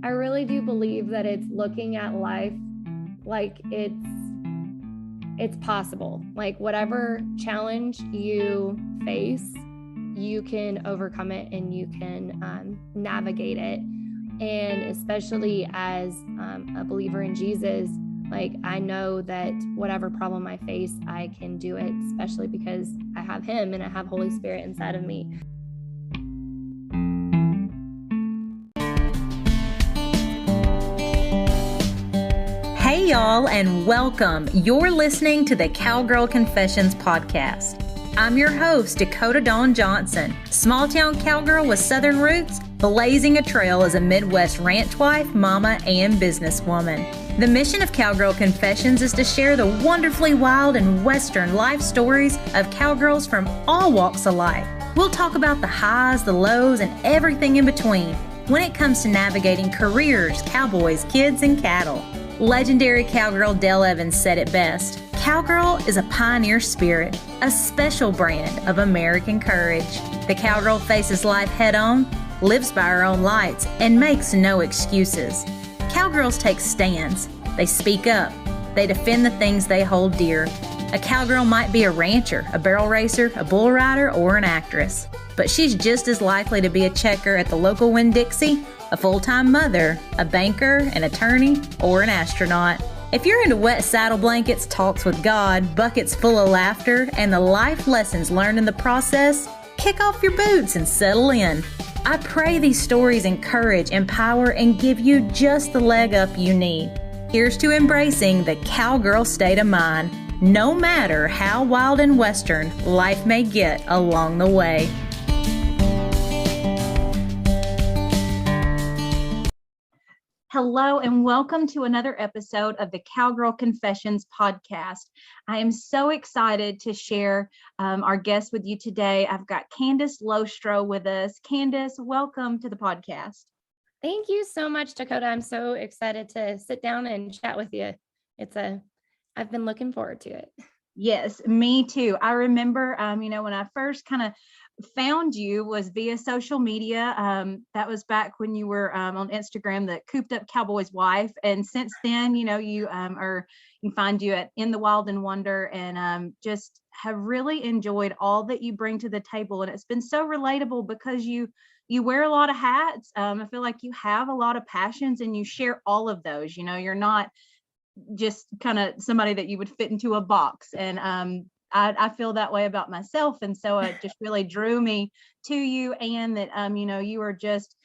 I really do believe that it's looking at life like it's possible. Like whatever challenge you face, you can overcome it and you can navigate it. And especially as a believer in Jesus, like I know that whatever problem I face, I can do it, especially because I have him and I have Holy Spirit inside of me. Hey y'all, and welcome. You're listening to the Cowgirl Confessions podcast. I'm your host, Dakota Dawn Johnson, small town cowgirl with Southern roots, blazing a trail as a Midwest ranch wife, mama, and businesswoman. The mission of Cowgirl Confessions is to share the wonderfully wild and Western life stories of cowgirls from all walks of life. We'll talk about the highs, the lows, and everything in between when it comes to navigating careers, cowboys, kids, and cattle. Legendary cowgirl Dale Evans said it best. Cowgirl is a pioneer spirit, a special brand of American courage. The cowgirl faces life head on, lives by her own lights, and makes no excuses. Cowgirls take stands. They speak up. They defend the things they hold dear. A cowgirl might be a rancher, a barrel racer, a bull rider, or an actress, but she's just as likely to be a checker at the local Winn-Dixie, a full-time mother, a banker, an attorney, or an astronaut. If you're into wet saddle blankets, talks with God, buckets full of laughter, and the life lessons learned in the process, kick off your boots and settle in. I pray these stories encourage, empower, and give you just the leg up you need. Here's to embracing the cowgirl state of mind, no matter how wild and Western life may get along the way. Hello and welcome to another episode of the Cowgirl Confessions podcast. I am so excited to share our guest with you today. I've got Candace Lostroh with us. Candace, welcome to the podcast. Thank you so much, Dakota. I'm so excited to sit down and chat with you. I've been looking forward to it. Yes, me too. I remember, when I first kind of found you was via social media. That was back when you were on Instagram, the Cooped Up Cowboy's Wife. And since then, you can find you at In the Wild and Wonder, and just have really enjoyed all that you bring to the table. And it's been so relatable because you wear a lot of hats. I feel like you have a lot of passions and you share all of those. You're not just kind of somebody that you would fit into a box. And I feel that way about myself. And so it just really drew me to you, and that, you are just,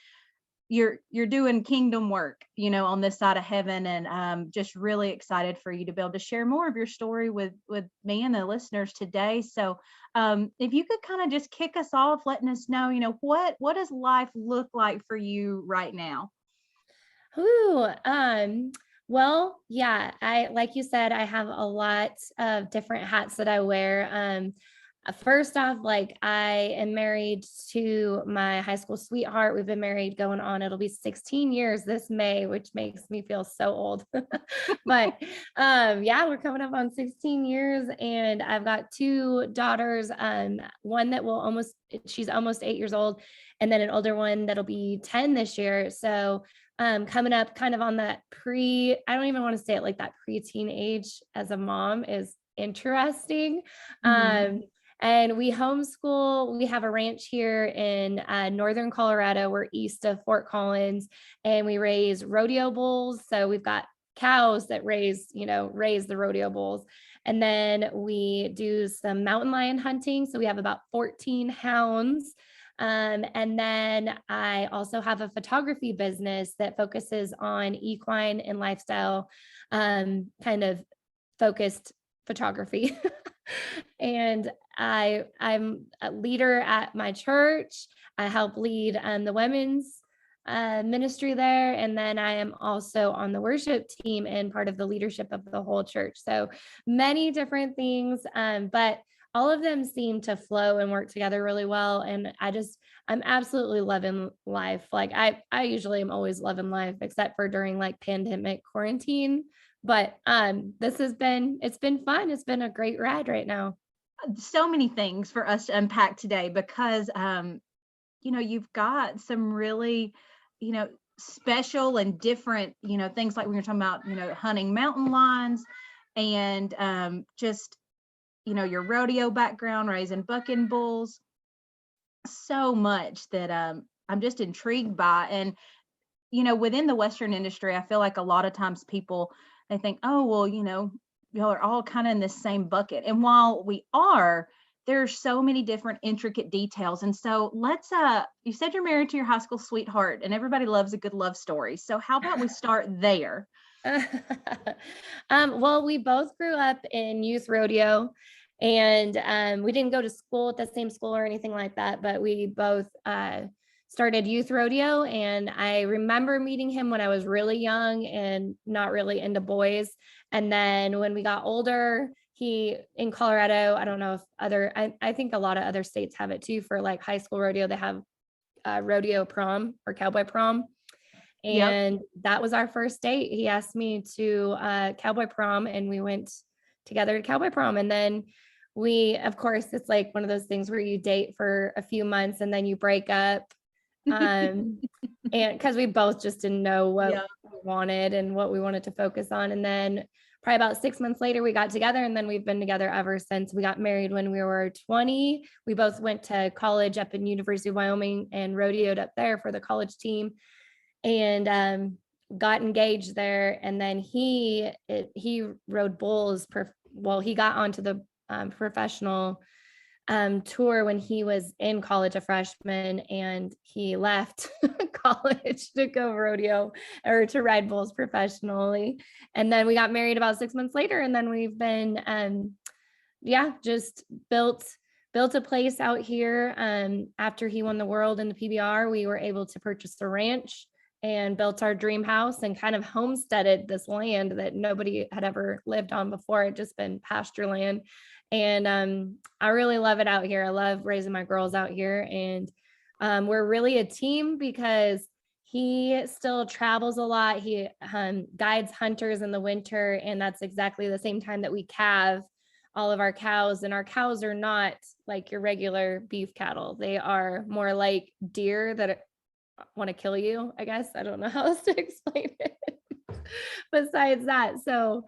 you're doing kingdom work, on this side of heaven. And just really excited for you to be able to share more of your story with me and the listeners today. So if you could kind of just kick us off, letting us know, what does life look like for you right now? Well, yeah, like you said, I have a lot of different hats that I wear. First off, like I am married to my high school sweetheart. We've been married it'll be 16 years this May, which makes me feel so old. But yeah, we're coming up on 16 years, and I've got two daughters. One that she's almost 8 years old, and then an older one that'll be 10 this year. So coming up kind of on that I don't even want to say it like that, preteen age as a mom is interesting. Mm-hmm. And we homeschool. We have a ranch here in northern Colorado. We're east of Fort Collins, and we raise rodeo bulls. So we've got cows that raise the rodeo bulls. And then we do some mountain lion hunting. So we have about 14 hounds. And then I also have a photography business that focuses on equine and lifestyle, kind of focused photography. And I'm a leader at my church. I help lead the women's ministry there. And then I am also on the worship team and part of the leadership of the whole church. So many different things, but all of them seem to flow and work together really well. And I'm absolutely loving life. Like I usually am always loving life, except for during like pandemic quarantine. But it's been fun. It's been a great ride right now. So many things for us to unpack today, because you've got some really, special and different, things like we were talking about, hunting mountain lions and just, your rodeo background, raising bucking bulls, so much that I'm just intrigued by. And, within the Western industry, I feel like a lot of times people, they think, oh, well, y'all are all kind of in this same bucket. And while we are, there's so many different intricate details. And so let's, you said you're married to your high school sweetheart and everybody loves a good love story. So how about we start there? Well, we both grew up in youth rodeo, and we didn't go to school at the same school or anything like that, but we both started youth rodeo. And I remember meeting him when I was really young and not really into boys. And then when we got older, he in Colorado, I don't know if I think a lot of other states have it too for like high school rodeo. They have rodeo prom or cowboy prom. And that was our first date. He asked me to cowboy prom, and we went together to cowboy prom. And then of course, it's like one of those things where you date for a few months and then you break up. And because we both just didn't know what we wanted and what we wanted to focus on. And then probably about 6 months later, we got together, and then we've been together ever since. We got married when we were 20. We both went to college up in University of Wyoming and rodeoed up there for the college team, and got engaged there. And then he rode bulls. He got onto the professional tour when he was in college, a freshman, and he left college to go rodeo or to ride bulls professionally. And then we got married about 6 months later, and then we've been just built a place out here. After he won the world in the PBR, we were able to purchase a ranch and built our dream house and kind of homesteaded this land that nobody had ever lived on before. It just been pasture land. And I really love it out here. I love raising my girls out here. And we're really a team because he still travels a lot. He guides hunters in the winter, and that's exactly the same time that we calve all of our cows. And our cows are not like your regular beef cattle. They are more like deer that want to kill you, I guess. I don't know how else to explain it besides that. So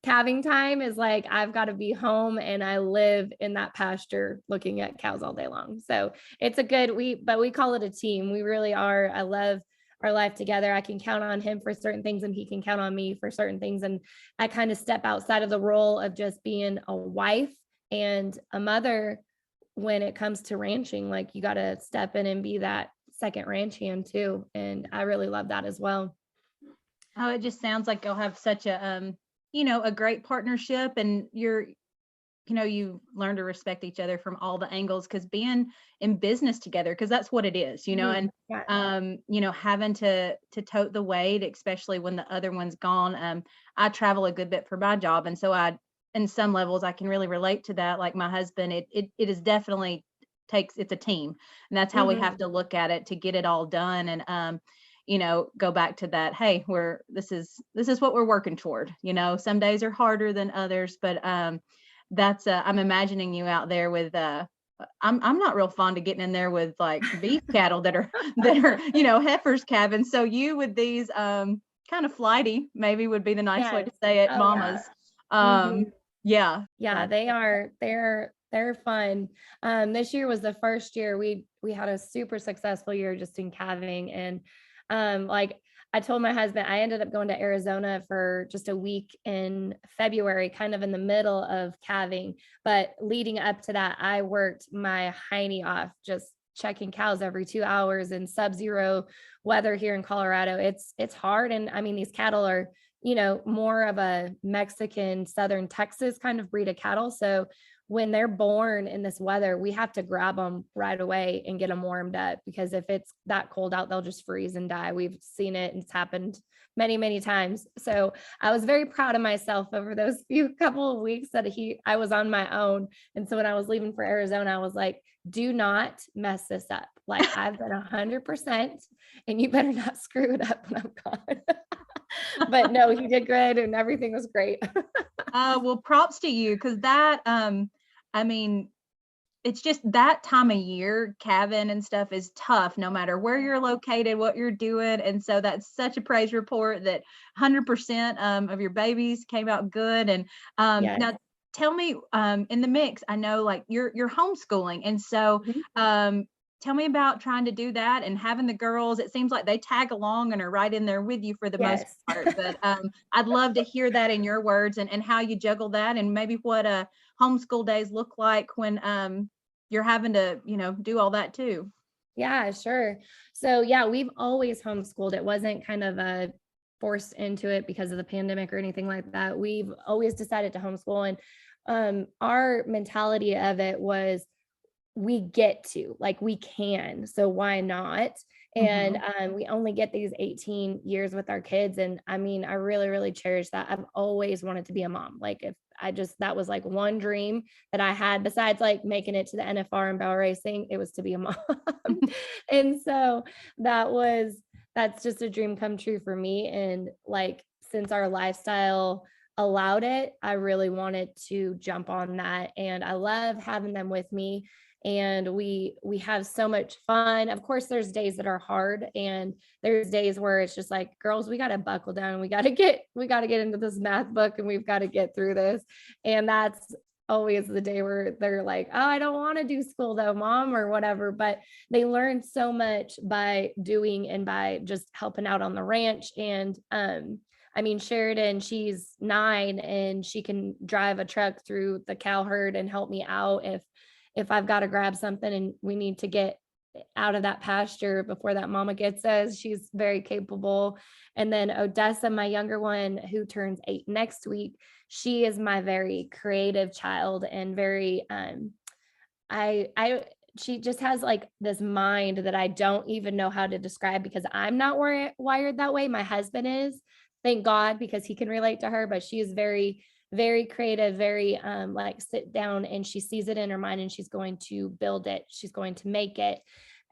calving time is like I've got to be home, and I live in that pasture looking at cows all day long. So it's but we call it a team. We really are. I love our life together. I can count on him for certain things, and he can count on me for certain things. And I kind of step outside of the role of just being a wife and a mother when it comes to ranching. Like you got to step in and be that second ranch hand too. And I really love that as well. Oh, it just sounds like you'll have such a, a great partnership, and you learn to respect each other from all the angles, because being in business together, because that's what it is, and, having to tote the weight, especially when the other one's gone. I travel a good bit for my job. And so in some levels, I can really relate to that. Like my husband, it is definitely it's a team, and that's how we have to look at it to get it all done. And go back to that, hey, this is what we're working toward. Some days are harder than others, but that's I'm imagining you out there with I'm not real fond of getting in there with like beef cattle that are heifers calving. So you with these kind of flighty, maybe would be the nice way to say it, mamas. Yeah. They're fun. This year was the first year we had a super successful year just in calving. And like I told my husband, I ended up going to Arizona for just a week in February, kind of in the middle of calving. But leading up to that, I worked my hiney off, just checking cows every 2 hours in sub-zero weather here in Colorado. It's hard. And I mean, these cattle are, more of a Mexican, Southern Texas kind of breed of cattle. So when they're born in this weather, we have to grab them right away and get them warmed up, because if it's that cold out, they'll just freeze and die. We've seen it, and it's happened many, many times. So I was very proud of myself over those couple of weeks that I was on my own. And so when I was leaving for Arizona, I was like, do not mess this up. Like I've been 100%, and you better not screw it up when I'm gone. But no, he did good, and everything was great. Well, props to you, because that, I mean, it's just that time of year, cabin and stuff is tough no matter where you're located, what you're doing. And so that's such a praise report that 100% of your babies came out good. And Yes. now tell me, in the mix, I know like you're homeschooling. And so Mhm. tell me about trying to do that and having the girls. It seems like they tag along and are right in there with you for the most Yes. part. But I'd love to hear that in your words and how you juggle that and maybe what homeschool days look like when you're having to, do all that too. Yeah, sure. So yeah, we've always homeschooled. It wasn't kind of a forced into it because of the pandemic or anything like that. We've always decided to homeschool, and our mentality of it was we get to, like, we can, so why not? And Mhm. we only get these 18 years with our kids, and I mean, I really, really cherish that. I've always wanted to be a mom. Like, if I just that was like one dream that I had besides like making it to the NFR and barrel racing, it was to be a mom. And so that's just a dream come true for me. And like, since our lifestyle allowed it, I really wanted to jump on that. And I love having them with me, and we have so much fun. Of course, there's days that are hard, and there's days where it's just like, girls, we got to buckle down. We got to get into this math book, and we've got to get through this. And that's always the day where they're like, oh, I don't want to do school though, mom, or whatever. But they learn so much by doing and by just helping out on the ranch. And I mean, Sheridan, she's 9 and she can drive a truck through the cow herd and help me out if I've got to grab something and we need to get out of that pasture before that mama gets us. She's very capable. And then Odessa, my younger one, who turns 8 next week, she is my very creative child and very I she just has like this mind that I don't even know how to describe because I'm not wired that way. My husband is, thank God, because he can relate to her, but she is very, very creative, very like sit down and she sees it in her mind and she's going to build it. She's going to make it.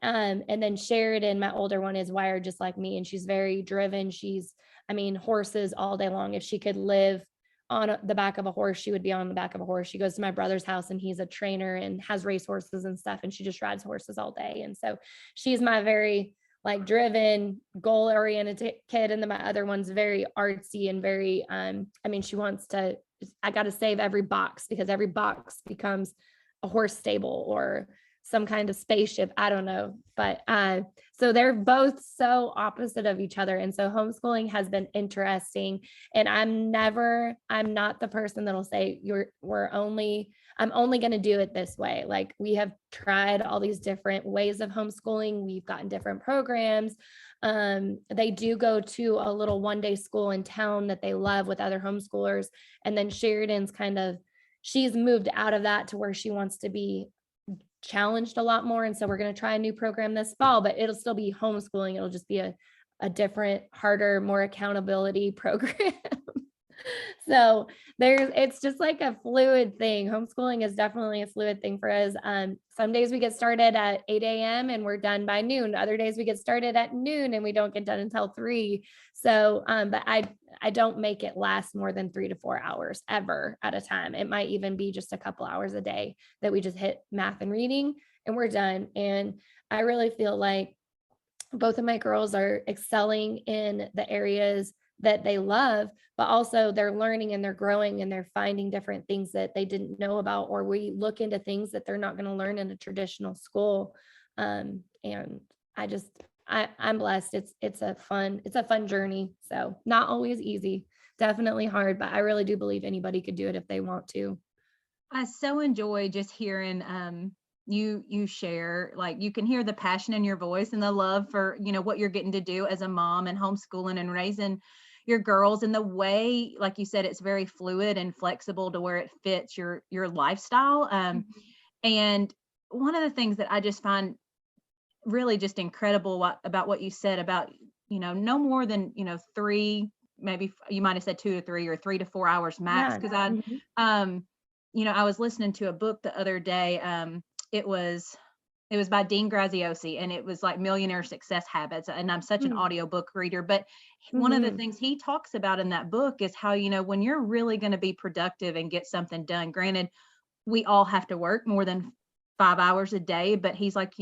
And then Sheridan, my older one, is wired just like me, and she's very driven. I mean, horses all day long. If she could live on the back of a horse, she would be on the back of a horse. She goes to my brother's house and he's a trainer and has race horses and stuff, and she just rides horses all day. And so she's my very like driven, goal oriented kid. And then my other one's very artsy and very I mean, I got to save every box because every box becomes a horse stable or some kind of spaceship. I don't know. But so they're both so opposite of each other. And so homeschooling has been interesting. And I'm not the person that'll say I'm only going to do it this way. Like, we have tried all these different ways of homeschooling. We've gotten different programs. They do go to a little one-day school in town that they love with other homeschoolers. And then Sheridan's she's moved out of that to where she wants to be challenged a lot more. And so we're going to try a new program this fall, but it'll still be homeschooling. It'll just be a different, harder, more accountability program. So it's just like a fluid thing. Homeschooling is definitely a fluid thing for us. Some days we get started at 8 a.m. and we're done by noon. Other days we get started at noon and we don't get done until 3. So, but I don't make it last more than 3 to 4 hours ever at a time. It might even be just a couple hours a day that we just hit math and reading and we're done. And I really feel like both of my girls are excelling in the areas that they love, but also they're learning and they're growing and they're finding different things that they didn't know about, or we look into things that they're not going to learn in a traditional school. And I'm blessed. It's a fun journey. So not always easy, definitely hard, but I really do believe anybody could do it if they want to. I so enjoy just hearing you share, like you can hear the passion in your voice and the love for, what you're getting to do as a mom and homeschooling and raising your girls, and the way, like you said, it's very fluid and flexible to where it fits your lifestyle. Mhm. And one of the things that I just find really just incredible about what you said about, no more than, 3, maybe you might have said 2 to 3 or 3 to 4 hours max. Yeah. Because Mhm. I was listening to a book the other day. It was by Dean Graziosi, and it was like Millionaire Success Habits. And I'm such an Mm. audiobook reader, but one of the Mhm. things he talks about in that book is how, when you're really going to be productive and get something done, granted, we all have to work more than 5 hours a day, but he's like,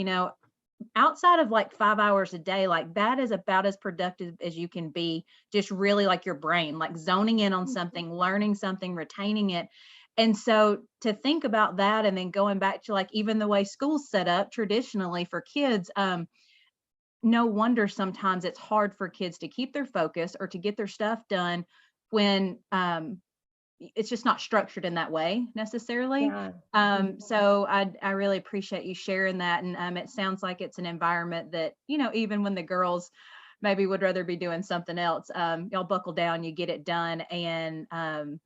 outside of like 5 hours a day, like that is about as productive as you can be, just really like your brain, like zoning in on something, learning something, retaining it. And so to think about that, and then going back to like even the way school's set up traditionally for kids, no wonder sometimes it's hard for kids to keep their focus or to get their stuff done when it's just not structured in that way necessarily. Yeah. So I really appreciate you sharing that. And it sounds like it's an environment that, even when the girls maybe would rather be doing something else, y'all buckle down, you get it done, and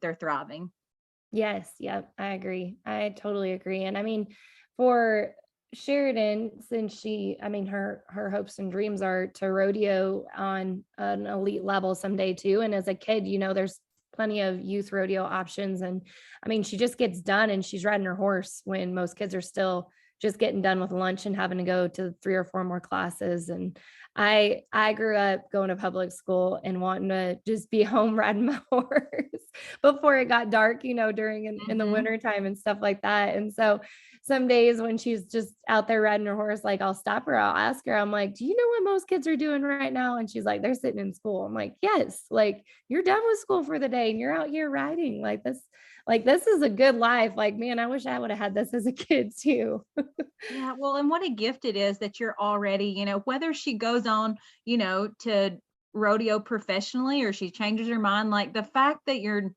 they're thriving. Yes, yep, I agree. I totally agree. And I mean, for Sheridan, since her hopes and dreams are to rodeo on an elite level someday too. And as a kid, there's plenty of youth rodeo options. And I mean, she just gets done and she's riding her horse when most kids are still just getting done with lunch and having to go to 3 or 4 more classes. And I grew up going to public school and wanting to just be home riding my horse before it got dark, during in the winter time and stuff like that. And so some days when she's just out there riding her horse, like I'll stop her, I'll ask her, I'm like, do you know what most kids are doing right now? And she's like, they're sitting in school. I'm like, yes, like you're done with school for the day and you're out here riding. This is a good life. Like, man, I wish I would have had this as a kid too. Yeah, well, and what a gift it is that you're already, whether she goes on, to rodeo professionally or she changes her mind, like the fact that you're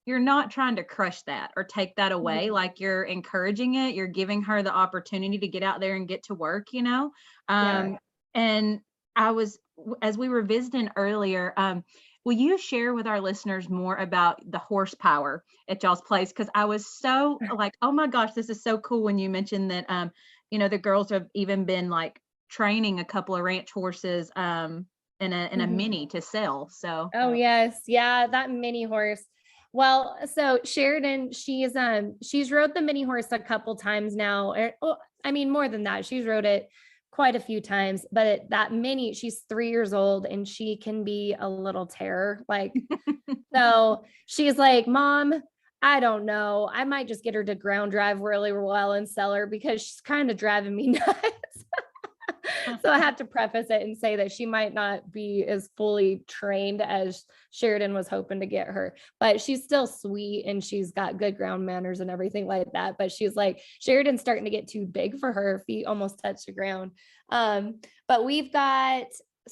not trying to crush that or take that away, like you're encouraging it, you're giving her the opportunity to get out there and get to work, Yeah. And as we were visiting earlier, will you share with our listeners more about the horsepower at y'all's place? Because I was so like, oh my gosh, this is so cool when you mentioned that, the girls have even been like training a couple of ranch horses in a mini to sell. So, Oh yes. Yeah, that mini horse. Well, so Sheridan, she's rode the mini horse a couple times now. I mean, more than that. She's rode it quite a few times, but that mini, she's 3 years old and she can be a little terror. Like, so she's like, Mom, I don't know. I might just get her to ground drive really well and sell her because she's kind of driving me nuts. So I have to preface it and say that she might not be as fully trained as Sheridan was hoping to get her, but she's still sweet and she's got good ground manners and everything like that. But she's like, Sheridan's starting to get too big for her. Her feet almost touch the ground. But we've got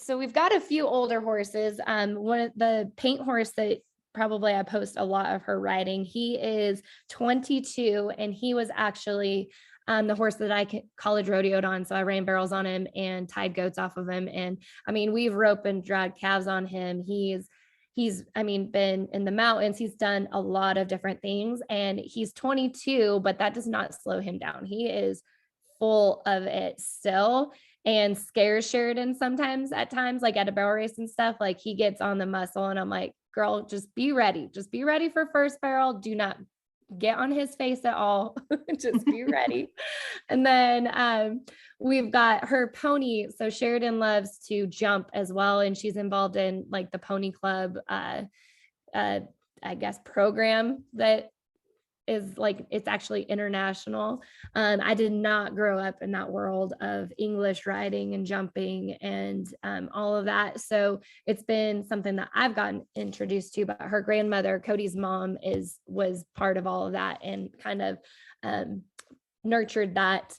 a few older horses. One of the paint horse that probably I post a lot of her riding, he is 22 and he was actually the horse that I college rodeoed on. So I ran barrels on him and tied goats off of him. And I mean, we've roped and dragged calves on him. He's been in the mountains. He's done a lot of different things and he's 22, but that does not slow him down. He is full of it still and scares Sheridan sometimes at times, like at a barrel race and stuff. Like he gets on the muscle and I'm like, girl, just be ready. Just be ready for first barrel. Do not get on his face at all. Just be ready. And then we've got her pony. So Sheridan loves to jump as well. And she's involved in like the pony club, I guess, program that is like, it's actually international. I did not grow up in that world of English riding and jumping and all of that. So it's been something that I've gotten introduced to, but her grandmother, Cody's mom, was part of all of that and kind of nurtured that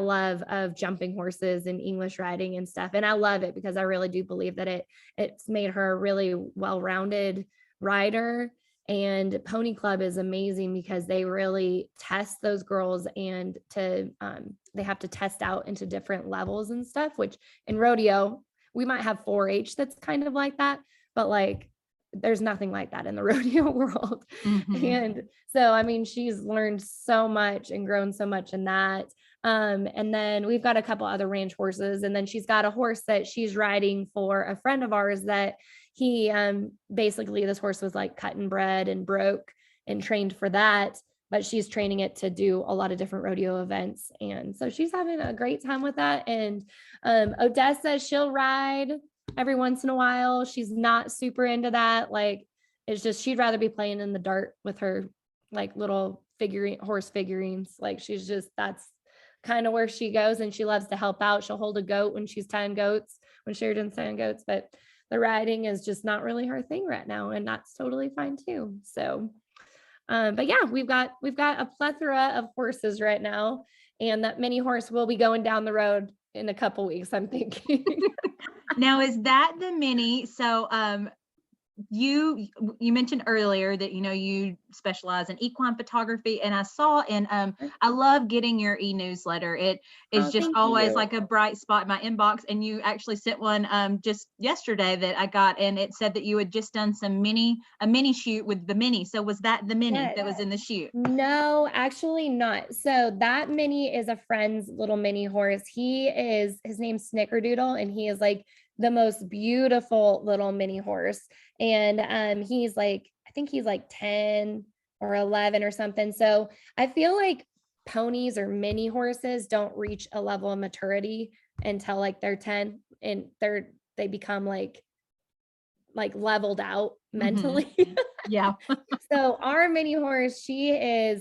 love of jumping horses and English riding and stuff. And I love it because I really do believe that it's made her a really well-rounded rider. And Pony Club is amazing because they really test those girls and they have to test out into different levels and stuff, which in rodeo, we might have 4-H that's kind of like that, but like there's nothing like that in the rodeo world. Mhm. And so, I mean, she's learned so much and grown so much in that. And then we've got a couple other ranch horses, and then she's got a horse that she's riding for a friend of ours that he basically, this horse was like cut and bred and broke and trained for that, but she's training it to do a lot of different rodeo events. And so she's having a great time with that. And Odessa, she'll ride every once in a while. She's not super into that. Like, it's just, she'd rather be playing in the dirt with her like little horse figurines. Like, she's just, kind of where she goes, and she loves to help out. She'll hold a goat when she's tying goats, when Sheridan's tying goats, but the riding is just not really her thing right now. And that's totally fine too. So, but yeah, we've got a plethora of horses right now, and that mini horse will be going down the road in a couple weeks, I'm thinking. Now, is that the mini? So, you mentioned earlier that you specialize in equine photography, and I saw, and I love getting your e-newsletter. It is just Thank always you. like a bright spot in my inbox, and you actually sent one just yesterday that I got, and it said that you had just done a mini shoot with the mini. So was that the mini that was in the shoot? No, actually not. So that mini is a friend's little mini horse. His name's Snickerdoodle, and he is like the most beautiful little mini horse. And he's like, I think he's like 10 or 11 or something. So I feel like ponies or mini horses don't reach a level of maturity until like they're 10, and they become like leveled out mentally. Yeah. So our mini horse, she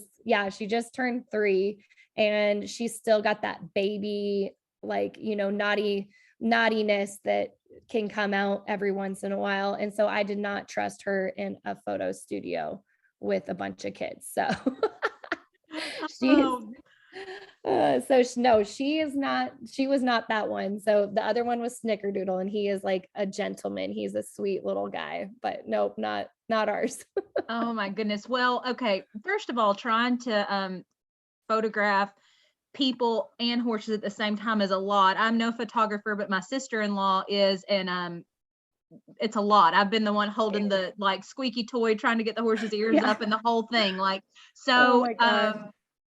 just turned 3, and she's still got that baby, naughtiness that can come out every once in a while. And so I did not trust her in a photo studio with a bunch of kids. So she's no, she was not that one. So the other one was Snickerdoodle, and he is like a gentleman. He's a sweet little guy, but nope, not ours. Oh my goodness. Well, okay. First of all, trying to photograph people and horses at the same time is a lot. I'm no photographer, but my sister-in-law is, and it's a lot. I've been the one holding the like squeaky toy, trying to get the horse's ears up and the whole thing. Oh my gosh.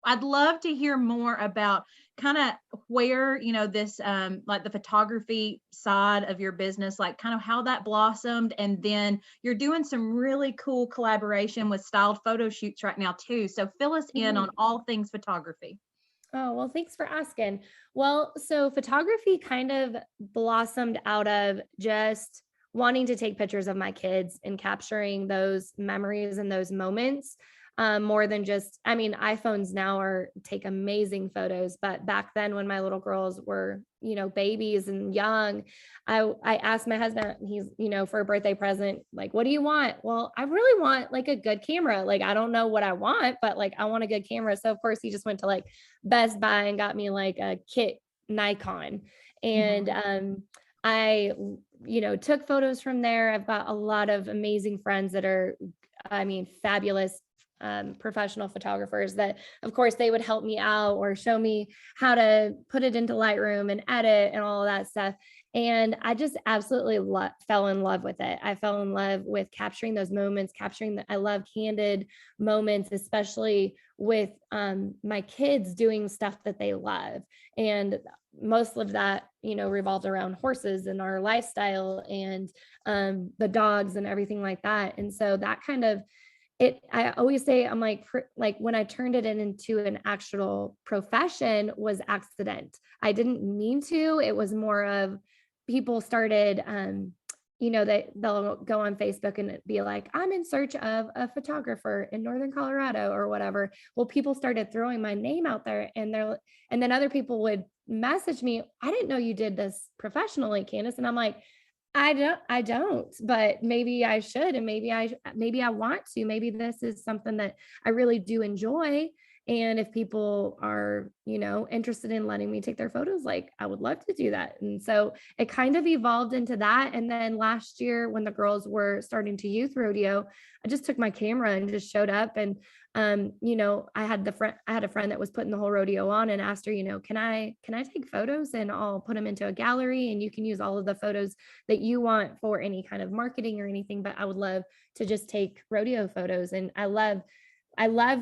I'd love to hear more about kind of where, this, like the photography side of your business, like kind of how that blossomed. And then you're doing some really cool collaboration with styled photo shoots right now too. So fill us in on all things photography. Oh, well, thanks for asking. Well, so photography kind of blossomed out of just wanting to take pictures of my kids and capturing those memories and those moments. More than just, iPhones now take amazing photos, but back then when my little girls were, babies and young, I asked my husband, he's, for a birthday present, like, what do you want? Well, I really want like a good camera. Like, I don't know what I want, but like, I want a good camera. So of course he just went to like Best Buy and got me like a kit Nikon. And, I, took photos from there. I've got a lot of amazing friends that are, fabulous professional photographers that of course they would help me out or show me how to put it into Lightroom and edit and all of that stuff. And I just absolutely fell in love with it. I fell in love with capturing those moments, I love candid moments, especially with my kids doing stuff that they love. And most of that, revolved around horses and our lifestyle and the dogs and everything like that. And so that kind of I always say, I'm like when I turned it into an actual profession was accident. I didn't mean to. It was more of people started, they'll go on Facebook and be like, I'm in search of a photographer in Northern Colorado or whatever. Well, people started throwing my name out there, and then other people would message me, I didn't know you did this professionally, Candace. And I'm like, I don't, but maybe I should. And maybe I want to, maybe this is something that I really do enjoy. And if people are, interested in letting me take their photos, like I would love to do that. And so it kind of evolved into that. And then last year when the girls were starting to youth rodeo, I just took my camera and just showed up. And, I had a friend that was putting the whole rodeo on, and asked her, can I take photos and I'll put them into a gallery, and you can use all of the photos that you want for any kind of marketing or anything, but I would love to just take rodeo photos. And I love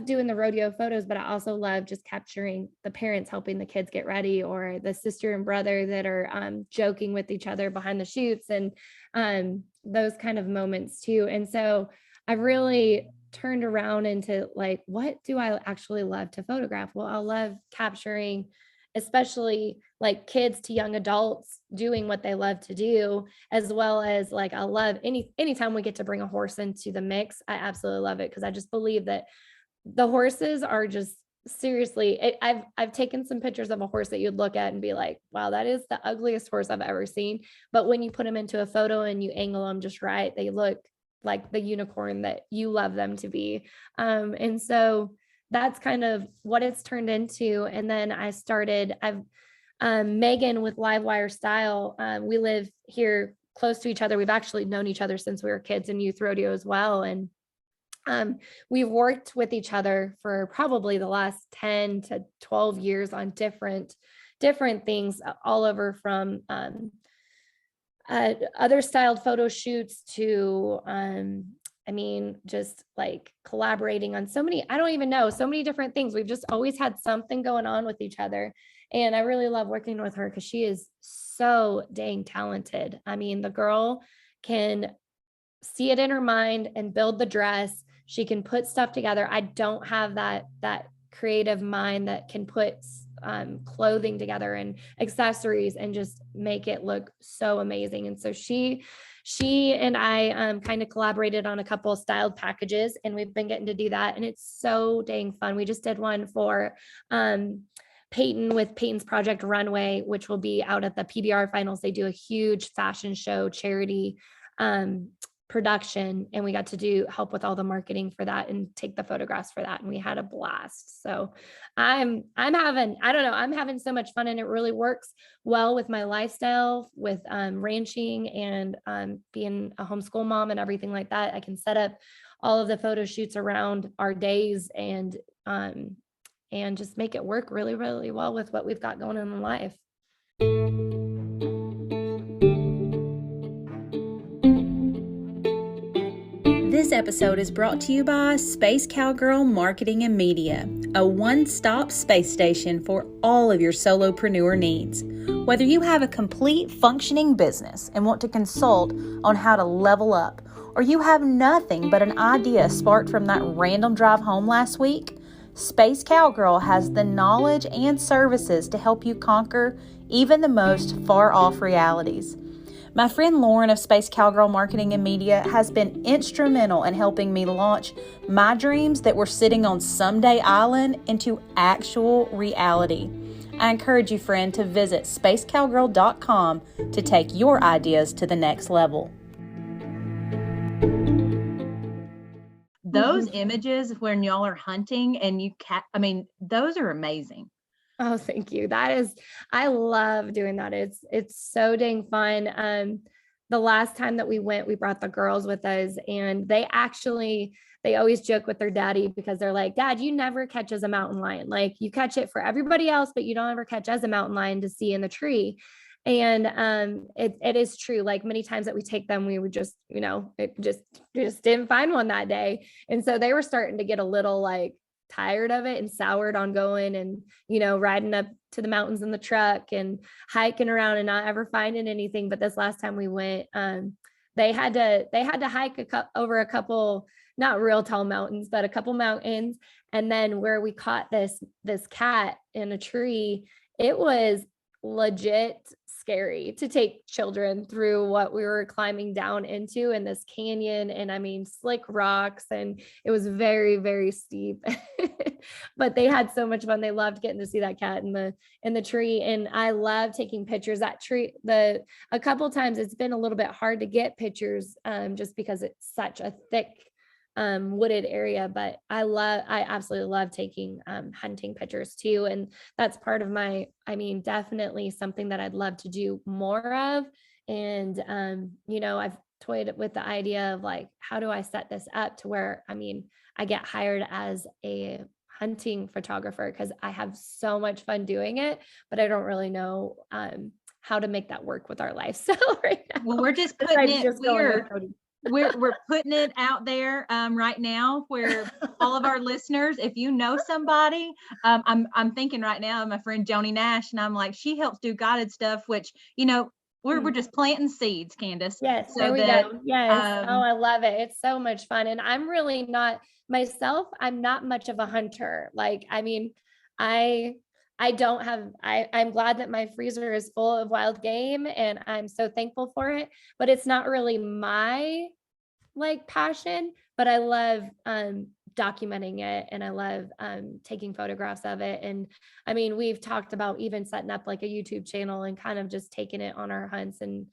doing the rodeo photos, but I also love just capturing the parents helping the kids get ready, or the sister and brother that are joking with each other behind the shoots, and those kind of moments too. And so I've really turned around into like, what do I actually love to photograph? Well, I love capturing, especially like kids to young adults doing what they love to do, as well as like, I love anytime we get to bring a horse into the mix. I absolutely love it, because I just believe that the horses are just seriously, I've taken some pictures of a horse that you'd look at and be like, wow, that is the ugliest horse I've ever seen. But when you put them into a photo and you angle them just right, they look like the unicorn that you love them to be. And so that's kind of what it's turned into. And then I've Megan with Livewire Style. We live here close to each other. We've actually known each other since we were kids in youth rodeo as well. And we've worked with each other for probably the last 10 to 12 years on different things all over from other styled photo shoots to I mean, just like collaborating on so many, I don't even know, so many different things. We've just always had something going on with each other. And I really love working with her because she is so dang talented. I mean, the girl can see it in her mind and build the dress. She can put stuff together. I don't have that creative mind that can put clothing together and accessories and just make it look so amazing. And so she and I kind of collaborated on a couple of styled packages, and we've been getting to do that. And it's so dang fun. We just did one for Peyton with Peyton's Project Runway, which will be out at the PBR finals. They do a huge fashion show charity production, and we got to help with all the marketing for that and take the photographs for that, and we had a blast. So I'm having so much fun, and it really works well with my lifestyle with ranching and being a homeschool mom and everything like that. I can set up all of the photo shoots around our days and just make it work really, really well with what we've got going on in life. This episode is brought to you by Space Cowgirl Marketing and Media, a one-stop space station for all of your solopreneur needs. Whether you have a complete functioning business and want to consult on how to level up, or you have nothing but an idea sparked from that random drive home last week, Space Cowgirl has the knowledge and services to help you conquer even the most far-off realities. My friend Lauren of Space Cowgirl Marketing and Media has been instrumental in helping me launch my dreams that were sitting on Someday Island into actual reality. I encourage you, friend, to visit spacecowgirl.com to take your ideas to the next level. Those images when y'all are hunting and those are amazing. Oh, thank you. I love doing that. It's so dang fun. The last time that we went, we brought the girls with us, and they always joke with their daddy because they're like, Dad, you never catch as a mountain lion. Like, you catch it for everybody else, but you don't ever catch as a mountain lion to see in the tree. And it is true. Like, many times that we take them, we would just, it just didn't find one that day. And so they were starting to get a little like tired of it and soured on going and, riding up to the mountains in the truck and hiking around and not ever finding anything. But this last time we went, they had to hike over a couple, not real tall mountains, but a couple mountains. And then where we caught this cat in a tree, it was legit scary to take children through what we were climbing down into in this canyon. And I mean, slick rocks, and it was very, very steep, but they had so much fun. They loved getting to see that cat in the tree. And I love taking pictures. That tree, a couple times it's been a little bit hard to get pictures, just because it's such a thick wooded area, but I absolutely love taking hunting pictures too. And that's part of definitely something that I'd love to do more of. And I've toyed with the idea of like, how do I set this up to where I get hired as a hunting photographer, because I have so much fun doing it, but I don't really know how to make that work with our life. So right now, well, we're just putting it we're putting it out there right now where all of our listeners, if you know somebody, I'm thinking right now of my friend Joni Nash, and I'm like, she helps do guided stuff, which we're just planting seeds, Candace. Yes, so there we go. Yes. Oh, I love it. It's so much fun. And I'm really not myself. I'm not much of a hunter. Like, I'm glad that my freezer is full of wild game, and I'm so thankful for it, but it's not really my passion. But I love documenting it, and I love taking photographs of it. And I mean, we've talked about even setting up like a YouTube channel and kind of just taking it on our hunts and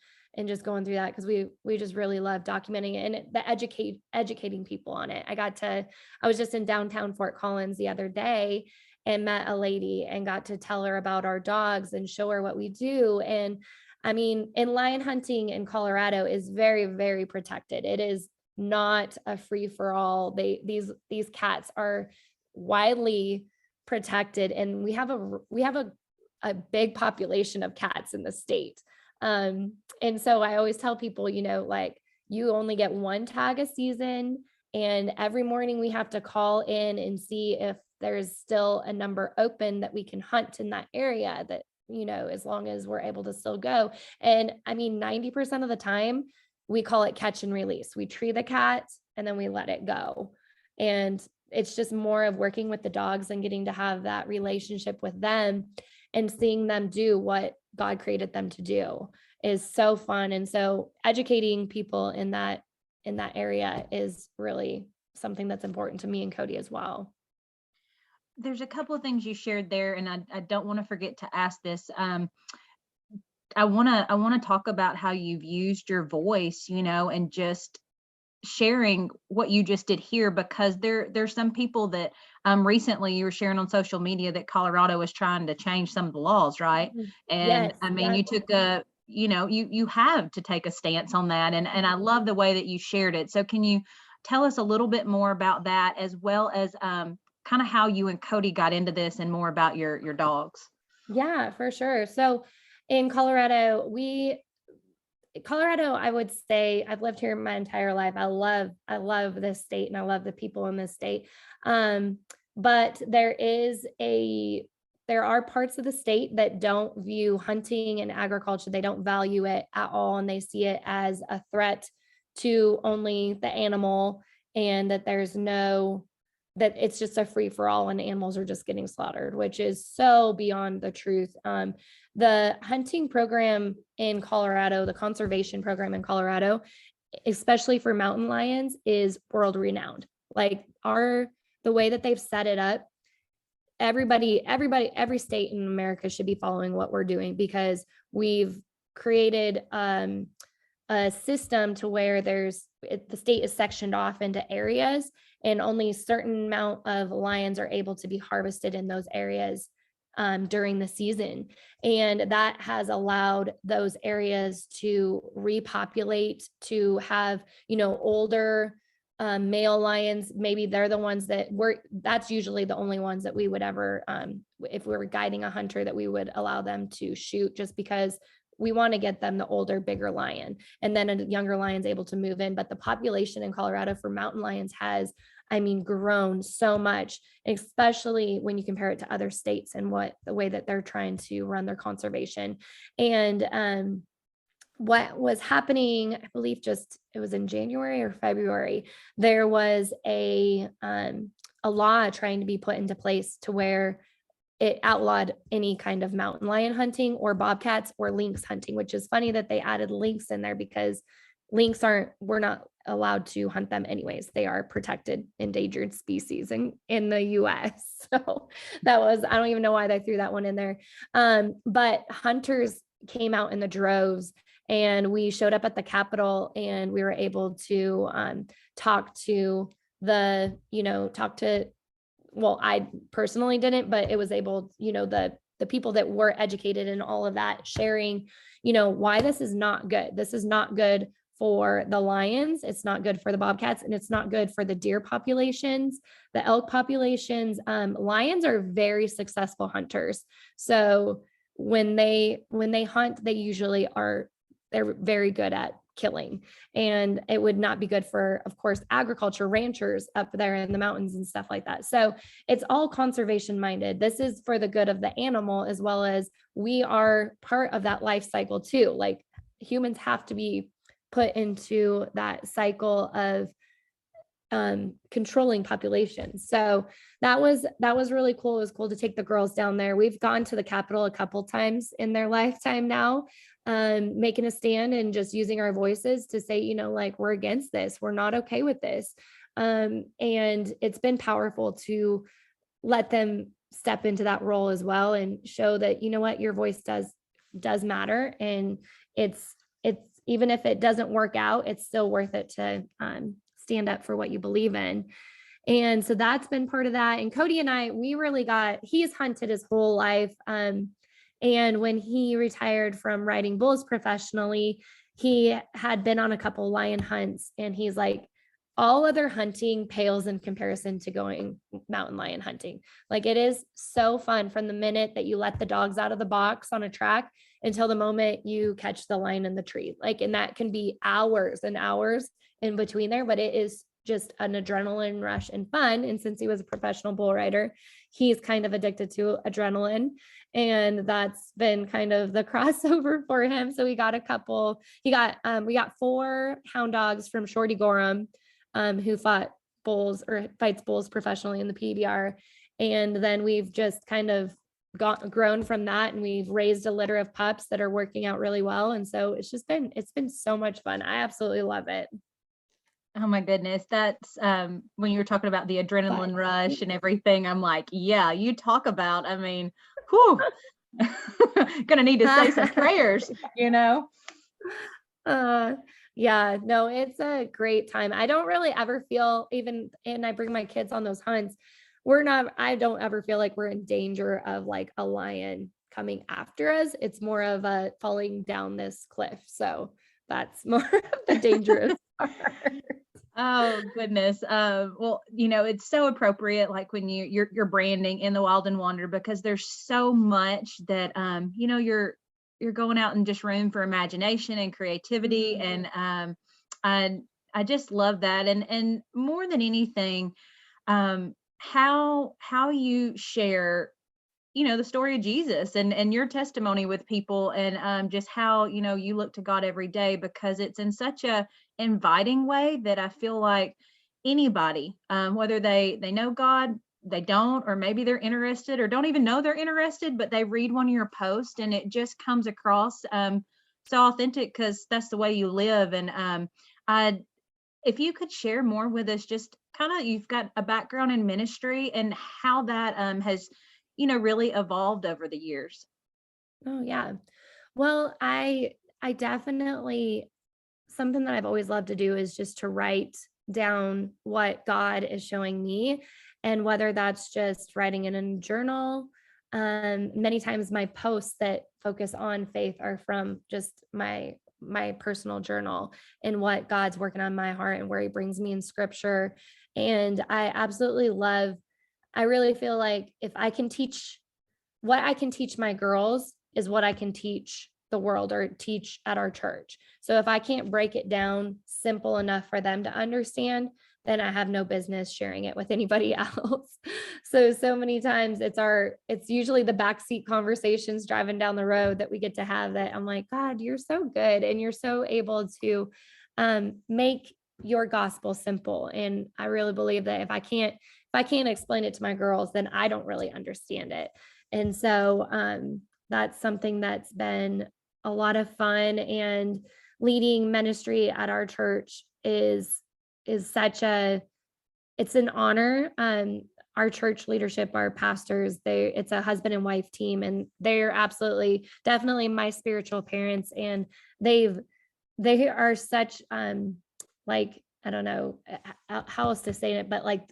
just going through that, because we just really love documenting it and educating people on it. I was just in downtown Fort Collins the other day and met a lady and got to tell her about our dogs and show her what we do. And I mean, in lion hunting in Colorado is very, very protected. It is not a free for all. These cats are widely protected, and we have a big population of cats in the state. And so I always tell people, like, you only get one tag a season, and every morning we have to call in and see if there's still a number open that we can hunt in that area, that, as long as we're able to still go. And I mean, 90% of the time we call it catch and release. We tree the cat and then we let it go. And it's just more of working with the dogs and getting to have that relationship with them and seeing them do what God created them to do is so fun. And so educating people in that area is really something that's important to me and Cody as well. There's a couple of things you shared there, and I don't want to forget to ask this. I want to talk about how you've used your voice, and just sharing what you just did here, because there's some people that recently you were sharing on social media that Colorado is trying to change some of the laws, right? And yes, I mean, you took you have to take a stance on that, and I love the way that you shared it. So can you tell us a little bit more about that, as well as kind of how you and Cody got into this, and more about your dogs? Yeah, for sure. So in Colorado, I would say I've lived here my entire life. I love this state and I love the people in this state. But there are parts of the state that don't view hunting and agriculture. They don't value it at all. And they see it as a threat to only the animal, and that that it's just a free for all and animals are just getting slaughtered, which is so beyond the truth. The hunting program in Colorado, the conservation program in Colorado, especially for mountain lions, is world renowned. Like the way that they've set it up, every state in America should be following what we're doing, because we've created a system to where the state is sectioned off into areas, and only a certain amount of lions are able to be harvested in those areas during the season. And that has allowed those areas to repopulate, to have, older male lions. Maybe they're the ones that's usually the only ones that we would ever, if we were guiding a hunter, that we would allow them to shoot, just because we want to get them the older, bigger lion, and then a younger lion's able to move in. But the population in Colorado for mountain lions has, grown so much, especially when you compare it to other states and the way that they're trying to run their conservation. And what was happening, I believe it was in January or February, there was a law trying to be put into place to where it outlawed any kind of mountain lion hunting or bobcats or lynx hunting, which is funny that they added lynx in there, because we're not allowed to hunt them anyways. They are protected endangered species in the US. So I don't even know why they threw that one in there. But hunters came out in the droves, and we showed up at the Capitol, and we were able to talk to well, I personally didn't, but it was able, the people that were educated and all of that, sharing, why this is not good. This is not good for the lions. It's not good for the bobcats, and it's not good for the deer populations, the elk populations. Lions are very successful hunters. So when they hunt, they're very good at killing, and it would not be good for, of course, agriculture, ranchers up there in the mountains and stuff like that. So it's all conservation minded. This is for the good of the animal, as well as we are part of that life cycle too. Like, humans have to be put into that cycle of controlling populations. So that was really cool. It was cool to take the girls down there. We've gone to the Capitol a couple times in their lifetime now, making a stand and just using our voices to say, like, we're against this. We're not okay with this. And it's been powerful to let them step into that role as well and show that, you know what, your voice does matter. And it's even if it doesn't work out, it's still worth it to stand up for what you believe in. And so that's been part of that. And Cody and I, he's hunted his whole life. And when he retired from riding bulls professionally, he had been on a couple lion hunts, and he's like, all other hunting pales in comparison to going mountain lion hunting. Like, it is so fun from the minute that you let the dogs out of the box on a track until the moment you catch the lion in the tree. Like, and that can be hours and hours in between there, but it is just an adrenaline rush and fun. And since he was a professional bull rider, he's kind of addicted to adrenaline. And that's been kind of the crossover for him. So we got 4 hound dogs from Shorty Gorham, who fights bulls professionally in the PBR. And then we've just kind of grown from that, and we've raised a litter of pups that are working out really well. And so it's been so much fun. I absolutely love it. Oh my goodness. That's when you were talking about the adrenaline rush and everything, I'm like, yeah, you talk about, I mean, whew, gonna need to say some prayers, you know? Yeah, no, it's a great time. I don't really ever feel, even, and I bring my kids on those hunts, I don't ever feel like we're in danger of like a lion coming after us. It's more of a falling down this cliff. So that's more of the dangerous part. Oh goodness. Well, you know, it's so appropriate, like when you're branding In the Wild and Wander, because there's so much that you know, you're going out and just room for imagination and creativity. And I just love that. And more than anything, how you share, you know, the story of Jesus and your testimony with people, and just how, you know, you look to God every day, because it's in such a inviting way that I feel like anybody, whether they know God, they don't, or maybe they're interested or don't even know they're interested, but they read one of your posts and it just comes across so authentic, because that's the way you live. And if you could share more with us, just kind of, you've got a background in ministry and how that has, you know, really evolved over the years. Oh yeah. Well, I definitely, something that I've always loved to do is just to write down what God is showing me, and whether that's just writing in a journal. Many times my posts that focus on faith are from just my personal journal and what God's working on my heart and where he brings me in scripture. And I really feel like if I can teach what I can teach my girls is what I can teach the world or teach at our church. So if I can't break it down simple enough for them to understand, then I have no business sharing it with anybody else. So many times it's usually the backseat conversations driving down the road that we get to have, that I'm like, God, you're so good. And you're so able to make your gospel simple. And I really believe that if I can't explain it to my girls, then I don't really understand it. And so that's something that's been a lot of fun. And leading ministry at our church is it's an honor. Our church leadership, our pastors, it's a husband and wife team, and they're definitely my spiritual parents. And they are such like, I don't know how else to say it, but like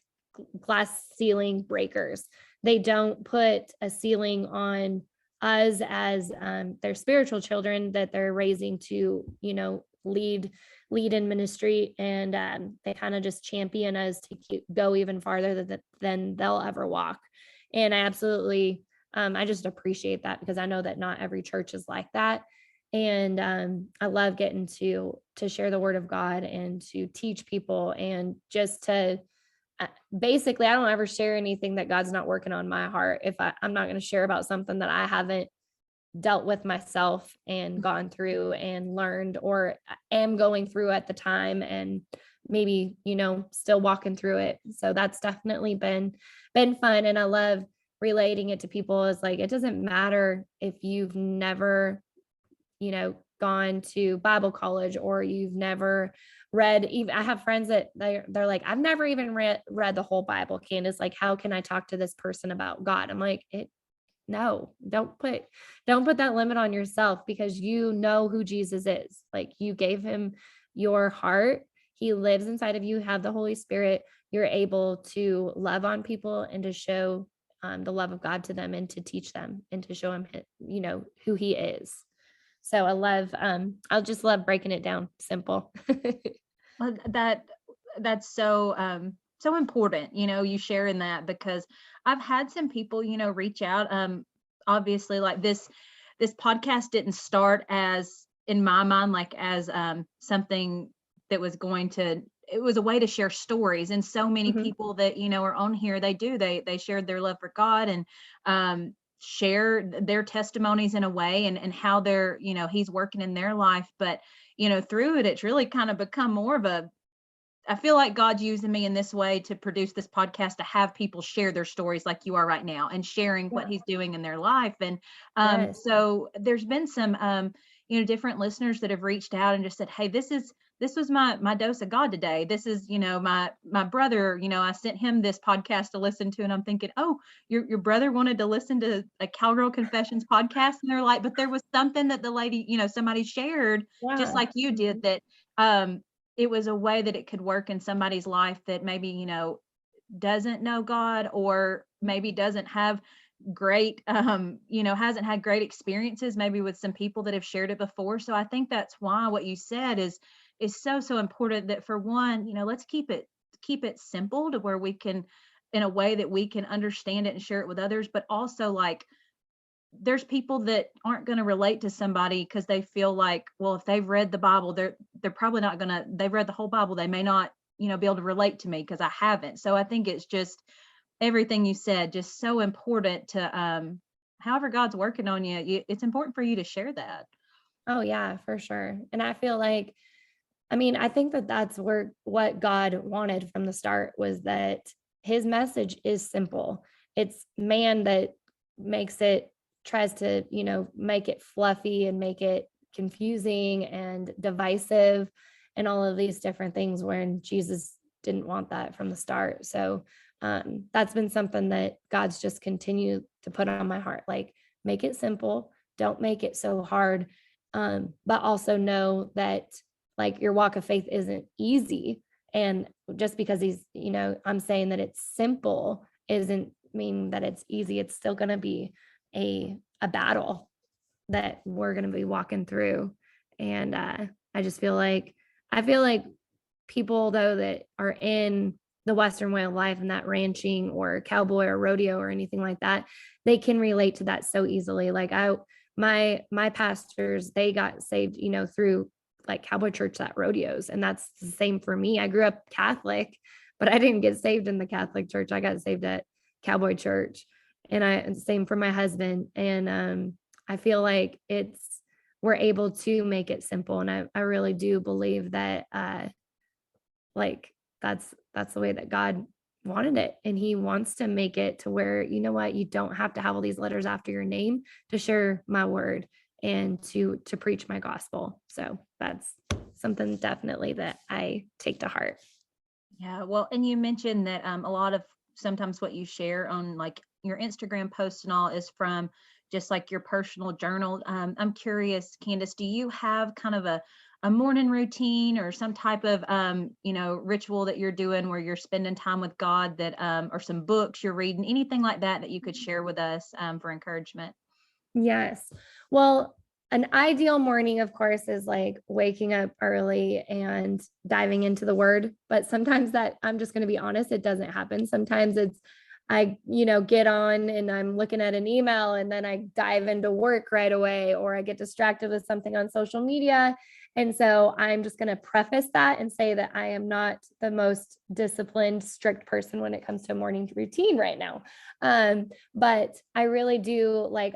glass ceiling breakers. They don't put a ceiling on us as their spiritual children that they're raising to, you know, lead in ministry. And they kind of just champion us to go even farther than they'll ever walk. And I absolutely, I just appreciate that, because I know that not every church is like that. And I love getting to share the word of God and to teach people, and just to basically, I don't ever share anything that God's not working on my heart. If I'm not going to share about something that I haven't dealt with myself and gone through and learned, or am going through at the time, and maybe, you know, still walking through it. So that's definitely been fun. And I love relating it to people. It's like, it doesn't matter if you've never, you know, gone to Bible college, or you've never read, even I have friends that they're like, I've never even read the whole Bible, Candace. Like, how can I talk to this person about God? I'm like, no, don't put that limit on yourself, because you know who Jesus is. Like, you gave him your heart. He lives inside of you, have the Holy Spirit. You're able to love on people and to show the love of God to them, and to teach them, and to show them, who he is. So I'll just love breaking it down simple. Well, that's so important, you sharing that, because I've had some people, reach out. Obviously, like this podcast didn't start as, in my mind, like as something that was going to, it was a way to share stories. And so many Mhm. people that, are on here, they shared their love for God, and share their testimonies in a way, and how they're, he's working in their life. But through it, it's really kind of become more of a, I feel like God's using me in this way to produce this podcast, to have people share their stories like you are right now, and sharing what Yeah. he's doing in their life. And Yes. so there's been some different listeners that have reached out and just said, hey, this was my dose of God today. This is, my brother, I sent him this podcast to listen to. And I'm thinking, oh, your brother wanted to listen to a Cowgirl Confessions podcast. And they're like, but there was something that the lady, somebody shared, just Yeah. like you did, that it was a way that it could work in somebody's life that maybe, doesn't know God, or maybe doesn't have great, hasn't had great experiences maybe with some people that have shared it before. So I think that's why what you said is so important, that for one, let's keep it simple to where we can, in a way that we can understand it and share it with others. But also, like, there's people that aren't going to relate to somebody because they feel like, well, if they've read the Bible, they're probably not going to, they've read the whole Bible, they may not, be able to relate to me because I haven't. So I think it's just everything you said, just so important to, however God's working on you, it's important for you to share that. Oh yeah, for sure. And I feel like, I mean, I think that that's where what God wanted from the start was that his message is simple. It's man that makes it, tries to, make it fluffy and make it confusing and divisive and all of these different things, when Jesus didn't want that from the start. So that's been something that God's just continued to put on my heart. Like, make it simple, don't make it so hard. But also know that, like, your walk of faith isn't easy. And just because I'm saying that it's simple isn't mean that it's easy. It's still going to be a battle that we're going to be walking through. And I just I feel like people, though, that are in the Western way of life, and that ranching or cowboy or rodeo or anything like that, they can relate to that so easily. Like, my pastors, they got saved, through like cowboy church, that rodeos. And that's the same for me. I grew up Catholic, but I didn't get saved in the Catholic church. I got saved at cowboy church. And same for my husband. And I feel like we're able to make it simple. And I really do believe that like that's the way that God wanted it. And he wants to make it to where, you don't have to have all these letters after your name to share my word and to preach my gospel. So that's something definitely that I take to heart. Yeah, well, and you mentioned that a lot of sometimes what you share on like your Instagram posts and all is from just like your personal journal. I'm curious, Candace, do you have kind of a morning routine or some type of ritual that you're doing where you're spending time with God, that or some books you're reading, anything like that that you could share with us for encouragement? Yes. Well, an ideal morning, of course, is like waking up early and diving into the word. But sometimes that, I'm just going to be honest, it doesn't happen. Sometimes it's, get on and I'm looking at an email and then I dive into work right away, or I get distracted with something on social media. And so I'm just going to preface that and say that I am not the most disciplined, strict person when it comes to a morning routine right now. But I really do, like,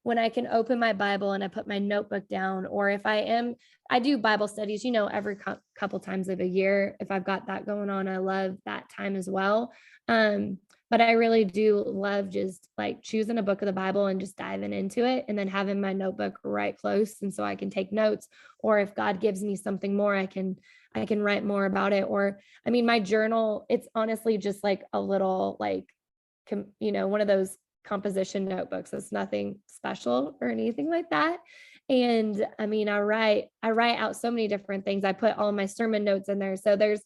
when I can open my Bible and I put my notebook down, or if I do Bible studies, every couple times of a year. If I've got that going on, I love that time as well. but I really do love just like choosing a book of the Bible and just diving into it, and then having my notebook right close. And so I can take notes, or if God gives me something more, I can write more about it. Or, I mean, my journal, it's honestly just like a little, like, one of those composition notebooks. It's nothing special or anything like that. And I mean, I write out so many different things. I put all my sermon notes in there. So there's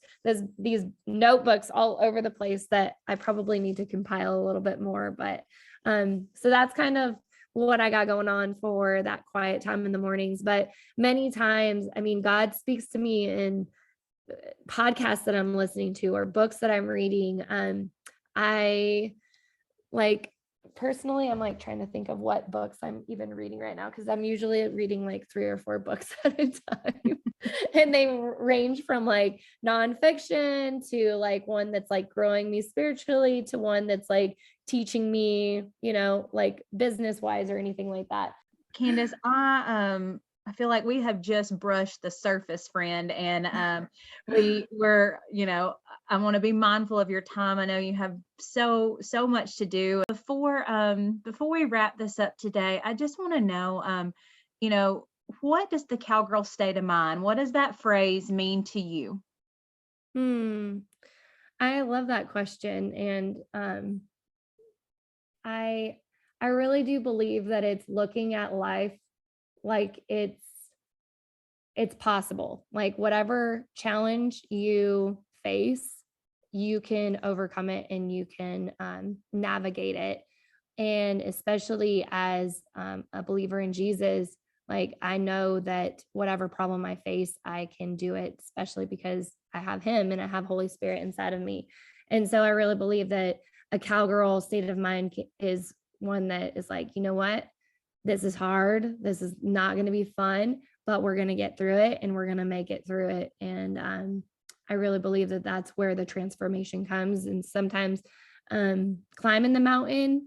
these notebooks all over the place that I probably need to compile a little bit more. But so that's kind of what I got going on for that quiet time in the mornings. But many times, I mean, God speaks to me in podcasts that I'm listening to or books that I'm reading. I like personally, I'm like trying to think of what books I'm even reading right now, because I'm usually reading like 3 or 4 books at a time. And they range from like nonfiction to like one that's like growing me spiritually to one that's like teaching me, like business wise or anything like that. Candace, I feel like we have just brushed the surface, friend, and we're I want to be mindful of your time. I know you have so much to do. Before we wrap this up today, I just want to know, what does the cowgirl state of mind? What does that phrase mean to you? I love that question, and I really do believe that it's looking at life like it's possible. Like whatever challenge you face, you can overcome it and you can navigate it. And especially as a believer in Jesus, like I know that whatever problem I face, I can do it, especially because I have him and I have Holy Spirit inside of me. And so I really believe that a cowgirl state of mind is one that is like, you know what? This is hard. This is not going to be fun, but we're going to get through it and we're going to make it through it. And I really believe that that's where the transformation comes. And sometimes climbing the mountain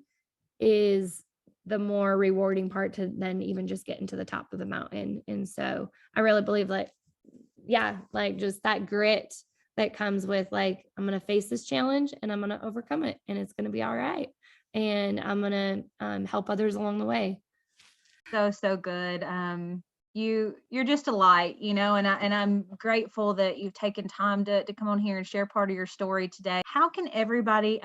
is the more rewarding part to then even just getting to the top of the mountain. And so I really believe like just that grit that comes with like, I'm going to face this challenge and I'm going to overcome it and it's going to be all right. And I'm going to help others along the way. So good. You're just a light, and I'm grateful that you've taken time to come on here and share part of your story today. How can everybody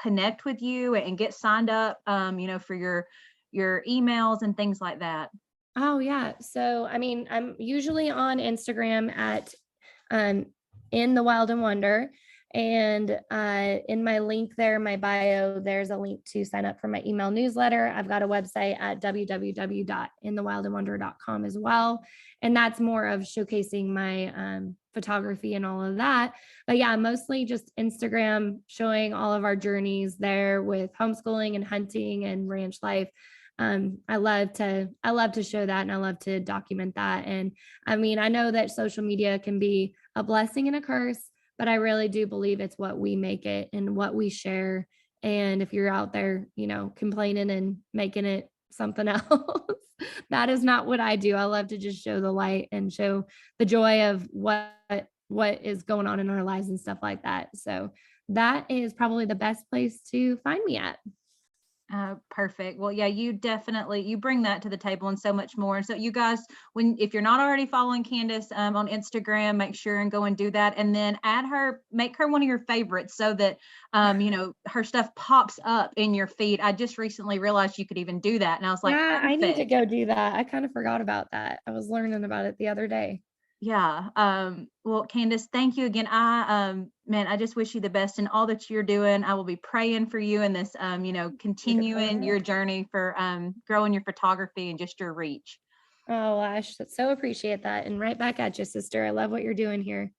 connect with you and get signed up, for your emails and things like that? Oh yeah. So, I mean, I'm usually on Instagram at In the Wild and Wonder. And in my link there, my bio, there's a link to sign up for my email newsletter. I've got a website at www.inthewildandwonder.com as well. And that's more of showcasing my photography and all of that. But yeah, mostly just Instagram, showing all of our journeys there with homeschooling and hunting and ranch life. I love to show that, and I love to document that. And I mean, I know that social media can be a blessing and a curse, but I really do believe it's what we make it and what we share. And if you're out there, complaining and making it something else, that is not what I do. I love to just show the light and show the joy of what is going on in our lives and stuff like that. So that is probably the best place to find me at. Perfect. Well, yeah, you bring that to the table and so much more. And so you guys, if you're not already following Candace on Instagram, make sure and go and do that. And then make her one of your favorites so that, her stuff pops up in your feed. I just recently realized you could even do that. And I was like, yeah, I need to go do that. I kind of forgot about that. I was learning about it the other day. Yeah. Well, Candace, thank you again. I just wish you the best in all that you're doing. I will be praying for you in this, continuing your journey for growing your photography and just your reach. Oh, I so appreciate that. And right back at you, sister. I love what you're doing here.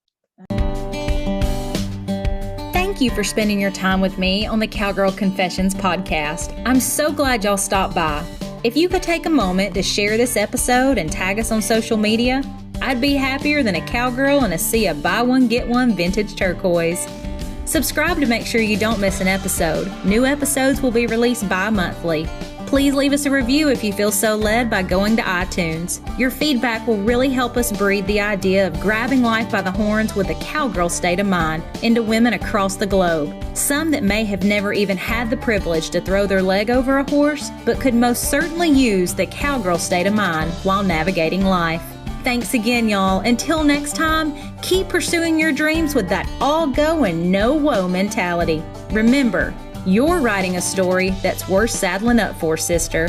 Thank you for spending your time with me on the Cowgirl Confessions podcast. I'm so glad y'all stopped by. If you could take a moment to share this episode and tag us on social media, I'd be happier than a cowgirl in a sea of buy one, get one vintage turquoise. Subscribe to make sure you don't miss an episode. New episodes will be released bi-monthly. Please leave us a review if you feel so led by going to iTunes. Your feedback will really help us breed the idea of grabbing life by the horns with a cowgirl state of mind into women across the globe. Some that may have never even had the privilege to throw their leg over a horse, but could most certainly use the cowgirl state of mind while navigating life. Thanks again, y'all. Until next time, keep pursuing your dreams with that all go and no woe mentality. Remember, you're writing a story that's worth saddling up for, sister.